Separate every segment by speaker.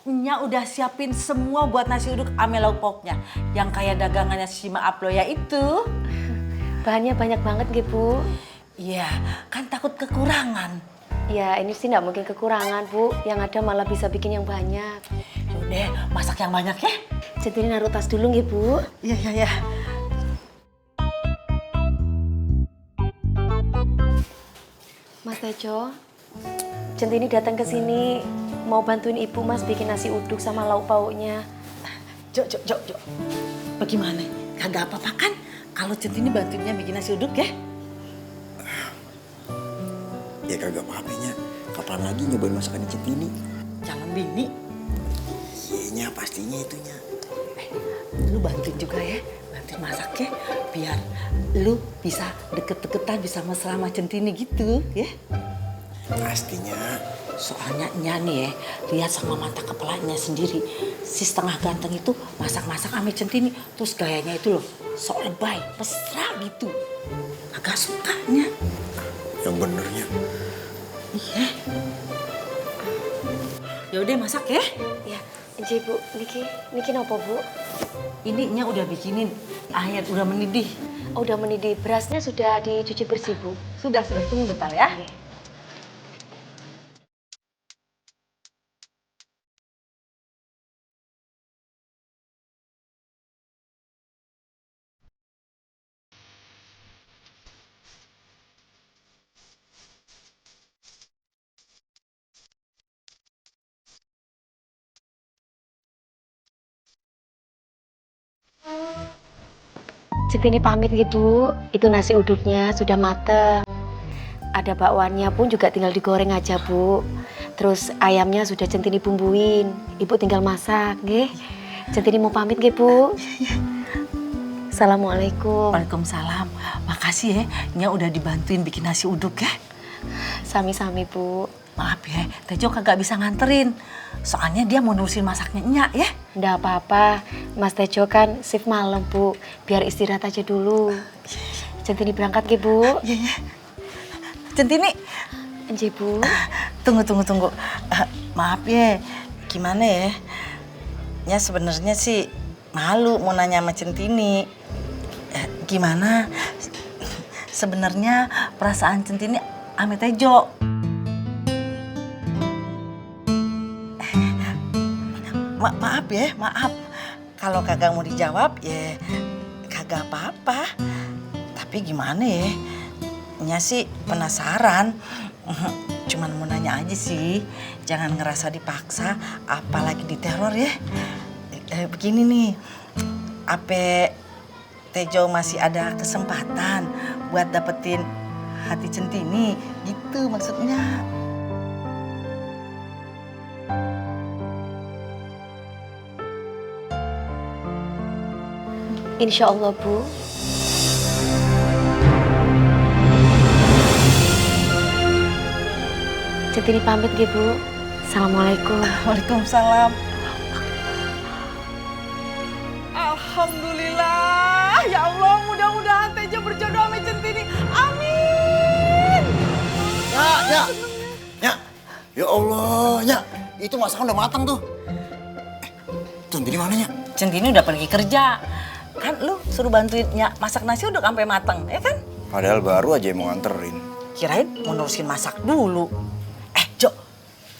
Speaker 1: Nya udah siapin semua buat nasi uduk ame lauk pauknya. Yang kayak dagangannya si Maap lo ya itu.
Speaker 2: Bahannya banyak banget nggih, Bu.
Speaker 1: Iya, kan takut kekurangan.
Speaker 2: Ya, ini sih nggak mungkin kekurangan, Bu. Yang ada malah bisa bikin yang banyak.
Speaker 1: Yaudah, masak yang banyak ya.
Speaker 2: Centini naruh tas dulu nggih, Bu.
Speaker 1: Iya, iya, iya.
Speaker 2: Mas Tejo, Centini datang ke sini mau bantuin Ibu Mas bikin nasi uduk sama lauk pauknya.
Speaker 1: Jok. Bagaimana? Kagak apa-apa kan? Kalau Centini bantuinnya bikin nasi uduk ya?
Speaker 3: Ya kagak apa-apanya. Kapan lagi nyobain masakan Centini?
Speaker 1: Calon bini.
Speaker 3: Iya, pastinya itunya.
Speaker 1: Lu bantuin juga ya, bantuin masaknya biar lu bisa deket-deketan, bisa mesra sama Centini gitu ya.
Speaker 3: Pastinya.
Speaker 1: Soalnya Nya nih ya, lihat sama mata kepalanya sendiri, si setengah ganteng itu masak-masak sama Centini, terus gayanya itu loh sok lebay, mesra gitu. Agak sukanya.
Speaker 3: Yang benernya.
Speaker 1: Iya. Ya udah masak ya.
Speaker 2: Ya, Nji Bu, niki napa, Bu?
Speaker 1: Ini Nya udah bikinin air, udah mendidih.
Speaker 2: Oh, udah mendidih. Berasnya sudah dicuci bersih, Bu.
Speaker 1: Sudah tunggu bentar ya.
Speaker 2: Centini pamit nggih, Bu. Itu nasi uduknya sudah mateng. Ada bakwannya pun juga tinggal digoreng aja, Bu. Terus ayamnya sudah Centini bumbuin. Ibu tinggal masak, nggih. Centini mau pamit nggih, Bu. Assalamualaikum.
Speaker 1: Waalaikumsalam. Makasih ya, Nya udah dibantuin bikin nasi uduk ya.
Speaker 2: Sami-sami, Bu.
Speaker 1: Maaf ya, Tejo kagak bisa nganterin. Soalnya dia mau nurusin masaknya Nya ya.
Speaker 2: Nggak apa-apa. Mas Tejo kan shift malam, Bu. Biar istirahat aja dulu. Centini berangkat nggih, Bu.
Speaker 1: Iya. Centini,
Speaker 2: Nggih, Bu.
Speaker 1: tunggu. Maaf ya, gimana ya? Nya sebenarnya sih malu mau nanya sama Centini. Gimana? Sebenarnya perasaan Centini sama Tejo. Maaf ya, maaf. Kalau kagak mau dijawab ya kagak apa-apa. Tapi gimana ya? Nya sih penasaran. Cuman mau nanya aja sih. Jangan ngerasa dipaksa, apalagi diteror ya. Begini nih. Apa Tejo masih ada kesempatan buat dapetin hati Centini? Gitu maksudnya.
Speaker 2: Insya Allah, Bu. Centini pamit nggih, Bu. Assalamualaikum.
Speaker 1: Waalaikumsalam. Alhamdulillah. Ya Allah, mudah-mudahan Tejo berjodoh sama Centini. Amin.
Speaker 3: Ya. Ya Allah, Nya. Itu masakan udah matang tuh. Centini mana, Nya?
Speaker 1: Centini udah pergi kerja. Kan lu suruh bantuin Nya masak nasi udah sampai mateng, ya kan?
Speaker 3: Padahal baru aja mau nganterin.
Speaker 1: Kirain mau nurusin masak dulu. Jo,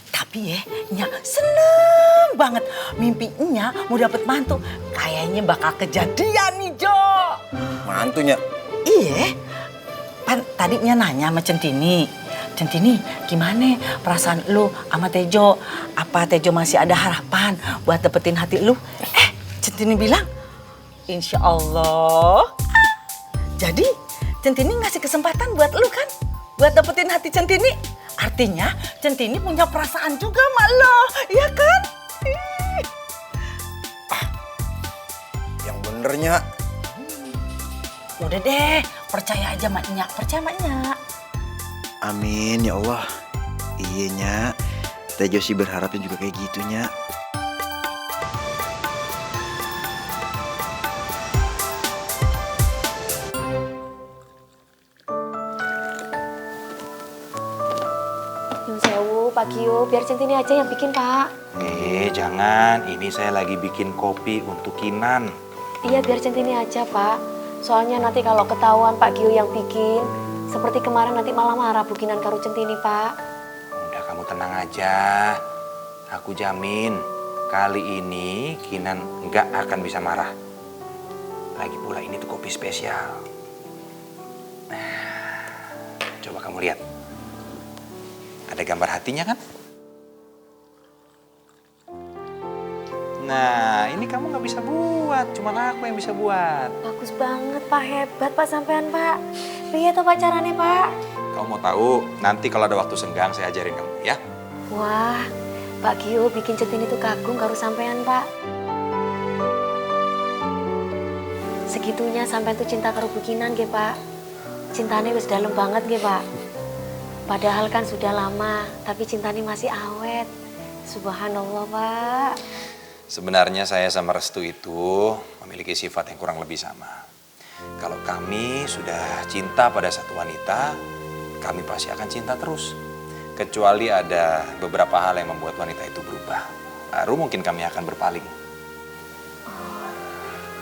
Speaker 1: tapi ya Nya seneng banget. Mimpi Nya mau dapet mantu. Kayaknya bakal kejadian nih, Jo.
Speaker 3: Mantunya.
Speaker 1: Iya. Kan tadi Nya nanya sama Centini. Centini, gimana perasaan lu sama Tejo? Apa Tejo masih ada harapan buat dapetin hati lu? Centini bilang, insya Allah. Jadi, Centini ngasih kesempatan buat lu kan? Buat dapetin hati Centini. Artinya, Centini punya perasaan juga sama lo, iya kan?
Speaker 3: Yang benernya.
Speaker 1: Udah deh, percaya aja sama Nya, percaya sama Nya.
Speaker 3: Amin, ya Allah. Iya, Nya. Tejo sih berharapnya juga kayak gitu, Nya.
Speaker 2: Gio, biar Centini aja yang bikin, Pak.
Speaker 4: Jangan. Ini saya lagi bikin kopi untuk Kinan.
Speaker 2: Iya, biar Centini aja, Pak. Soalnya nanti kalau ketahuan Pak Gio yang bikin, seperti kemarin nanti malah marah Bu Kinan karo Centini, Pak.
Speaker 4: Udah, kamu tenang aja. Aku jamin kali ini Kinan nggak akan bisa marah. Lagi pula ini tuh kopi spesial. Nah, coba kamu lihat. Ada gambar hatinya kan? Nah, ini kamu nggak bisa buat, cuman aku yang bisa buat.
Speaker 2: Bagus banget, Pak. Hebat, Pak, sampean, Pak. Piye tuh pacarannya, Pak?
Speaker 4: Kamu mau tahu? Nanti kalau ada waktu senggang saya ajarin kamu, ya?
Speaker 2: Wah, Pak Gio bikin Centini tuh kagum karo sampean, Pak. Segitunya sampean tuh cinta karo Bu Kinan, nggih, Pak. Cintanya wis dalam banget, nggih, Pak. Padahal kan sudah lama, tapi cintanya masih awet. Subhanallah, Pak.
Speaker 4: Sebenarnya saya sama Restu itu memiliki sifat yang kurang lebih sama. Kalau kami sudah cinta pada satu wanita, kami pasti akan cinta terus. Kecuali ada beberapa hal yang membuat wanita itu berubah. Baru mungkin kami akan berpaling.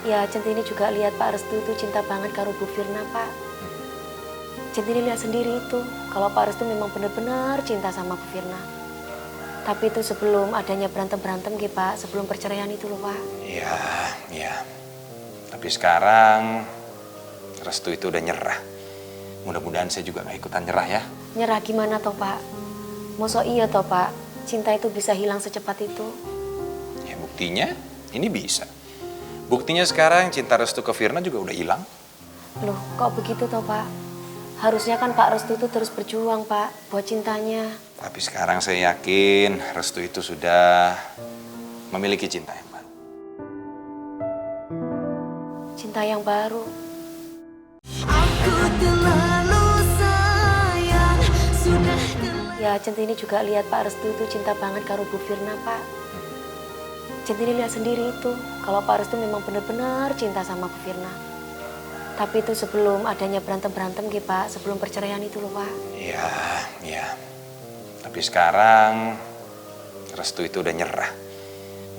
Speaker 2: Ya, Centini juga lihat Pak Restu itu cinta banget karo Bu Firna, Pak. Centini lihat sendiri itu, kalau Pak Restu memang benar-benar cinta sama Bu Firna. Tapi itu sebelum adanya berantem-berantem gitu, Pak. Sebelum perceraian itu loh, Pak.
Speaker 4: Iya, iya. Tapi sekarang Restu itu udah nyerah. Mudah-mudahan saya juga gak ikutan nyerah ya.
Speaker 2: Nyerah gimana toh, Pak? Masa iya toh, Pak? Cinta itu bisa hilang secepat itu?
Speaker 4: Ya buktinya ini bisa. Buktinya sekarang cinta Restu ke Firna juga udah hilang.
Speaker 2: Loh, kok begitu toh, Pak? Harusnya kan Pak Restu itu terus berjuang, Pak, buat cintanya.
Speaker 4: Tapi sekarang saya yakin Restu itu sudah memiliki cinta yang baru.
Speaker 2: Cinta yang baru. Ya, Centini juga lihat Pak Restu itu cinta banget karo Bu Firna, Pak. Centini lihat sendiri itu, kalau Pak Restu memang benar-benar cinta sama Bu Firna. Tapi itu sebelum adanya berantem-berantem gitu, Pak. Sebelum perceraian itu loh, Pak.
Speaker 4: Iya, iya. Tapi sekarang Restu itu udah nyerah.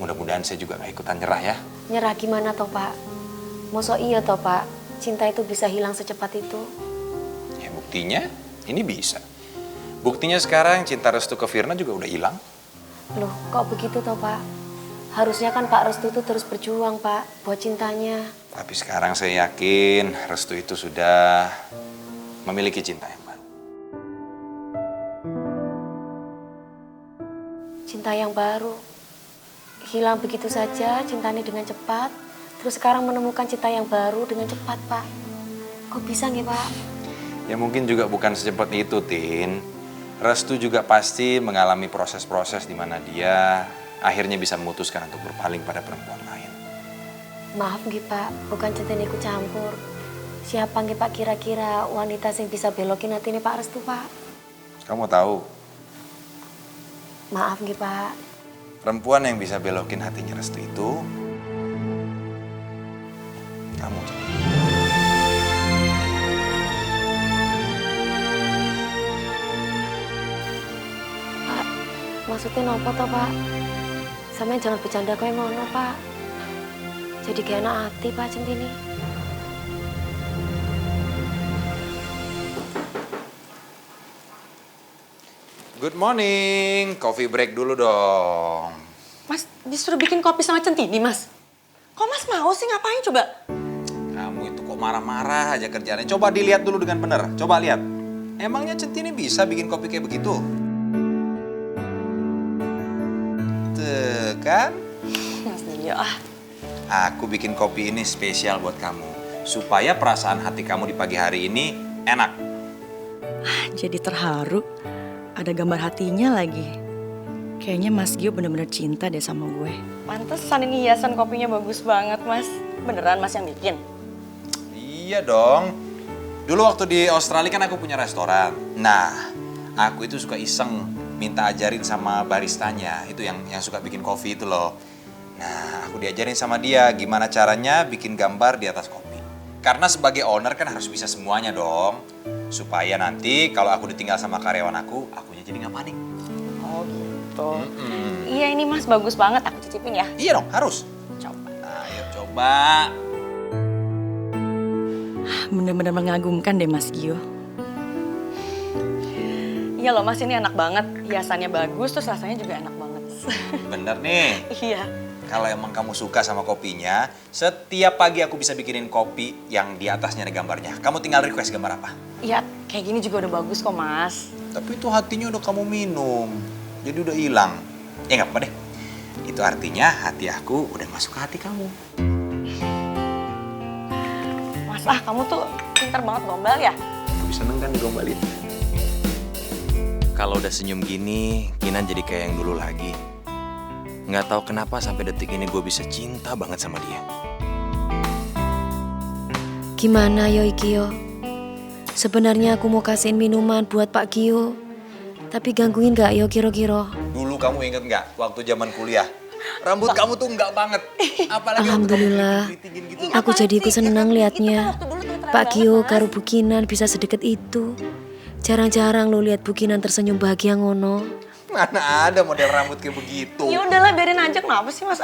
Speaker 4: Mudah-mudahan saya juga gak ikutan nyerah ya.
Speaker 2: Nyerah gimana toh, Pak? Masa iya toh, Pak? Cinta itu bisa hilang secepat itu?
Speaker 4: Ya buktinya ini bisa. Buktinya sekarang cinta Restu ke Firna juga udah hilang.
Speaker 2: Loh, kok begitu toh, Pak? Harusnya kan Pak Restu itu terus berjuang, Pak, buat cintanya.
Speaker 4: Tapi sekarang saya yakin Restu itu sudah memiliki cinta yang baru.
Speaker 2: Cinta yang baru. Hilang begitu saja cintanya dengan cepat. Terus sekarang menemukan cinta yang baru dengan cepat, Pak. Kok bisa nggih, Pak?
Speaker 4: Ya mungkin juga bukan secepat itu, Tin. Restu juga pasti mengalami proses-proses di mana dia akhirnya bisa memutuskan untuk berpaling pada perempuan lain.
Speaker 2: Maaf nggih, Pak, bukan centini ikut campur. Siapa nggih, Pak, kira-kira wanita yang bisa belokin hati ini Pak Restu, Pak?
Speaker 4: Kamu tahu,
Speaker 2: Maaf nggih, Pak.
Speaker 4: perempuan yang bisa belokin hatinya Restu itu kamu.
Speaker 2: Pak, maksudnya nopo toh, Pak? Sampeyan jangan bercanda kowe ngono, Pak. Jadi gak enak hati, Pak, centini.
Speaker 4: Good morning, coffee break dulu dong.
Speaker 5: Mas, disuruh bikin kopi sama Centini, Mas. Kok Mas mau sih, ngapain coba?
Speaker 4: Kamu itu kok marah-marah aja kerjaannya. Coba dilihat dulu dengan benar. Coba lihat. Emangnya Centini bisa bikin kopi kayak begitu? Tuh kan?
Speaker 5: Mas Nilio,
Speaker 4: Aku bikin kopi ini spesial buat kamu. Supaya perasaan hati kamu di pagi hari ini enak.
Speaker 5: jadi terharu. Ada gambar hatinya lagi. Kayaknya Mas Gio bener-bener cinta deh sama gue. Pantesan ini hiasan kopinya bagus banget, Mas. Beneran Mas yang bikin?
Speaker 4: Iya dong. Dulu waktu di Australia kan aku punya restoran. Nah, aku itu suka iseng minta ajarin sama baristanya. Itu yang suka bikin kopi itu loh. Nah, aku diajarin sama dia gimana caranya bikin gambar di atas kopi. Karena sebagai owner kan harus bisa semuanya dong. Supaya nanti kalau aku ditinggal sama karyawan akunya jadi nggak panik.
Speaker 5: Oh gitu. Iya ini Mas bagus banget, aku cicipin ya.
Speaker 4: Iya dong, harus.
Speaker 5: Coba.
Speaker 4: Ayo coba.
Speaker 5: Bener-bener mengagumkan deh Mas Gio. Iya loh Mas, ini enak banget. Hiasannya bagus, terus rasanya juga enak banget.
Speaker 4: Bener nih.
Speaker 5: Iya.
Speaker 4: Kalau emang kamu suka sama kopinya, setiap pagi aku bisa bikinin kopi yang di atasnya ada gambarnya. Kamu tinggal request gambar apa.
Speaker 5: Iya, kayak gini juga udah bagus kok Mas.
Speaker 4: Tapi itu hatinya udah kamu minum, jadi udah hilang. Ya nggak apa-apa deh. Itu artinya hati aku udah masuk ke hati kamu.
Speaker 5: Mas, kamu tuh pintar banget gombal ya?
Speaker 4: Aku seneng kan digombalin. Kalau udah senyum gini, Kinan jadi kayak yang dulu lagi. Nggak tahu kenapa sampai detik ini gue bisa cinta banget sama dia.
Speaker 2: Gimana yo iki yo? Sebenarnya aku mau kasihin minuman buat Pak Gio. Tapi gangguin gak yo kira-kira?
Speaker 4: Dulu kamu inget nggak waktu zaman kuliah? Rambut kamu tuh enggak banget. Apalagi
Speaker 2: Alhamdulillah. Aku jadi ikut senang liatnya. Pak Gio karo Bu Kinan bisa sedekat itu. Jarang-jarang lo lihat Bu Kinan tersenyum bahagia ngono.
Speaker 4: Mana ada model rambut kayak begitu.
Speaker 5: Ya udahlah biarin aja, kenapa sih Mas?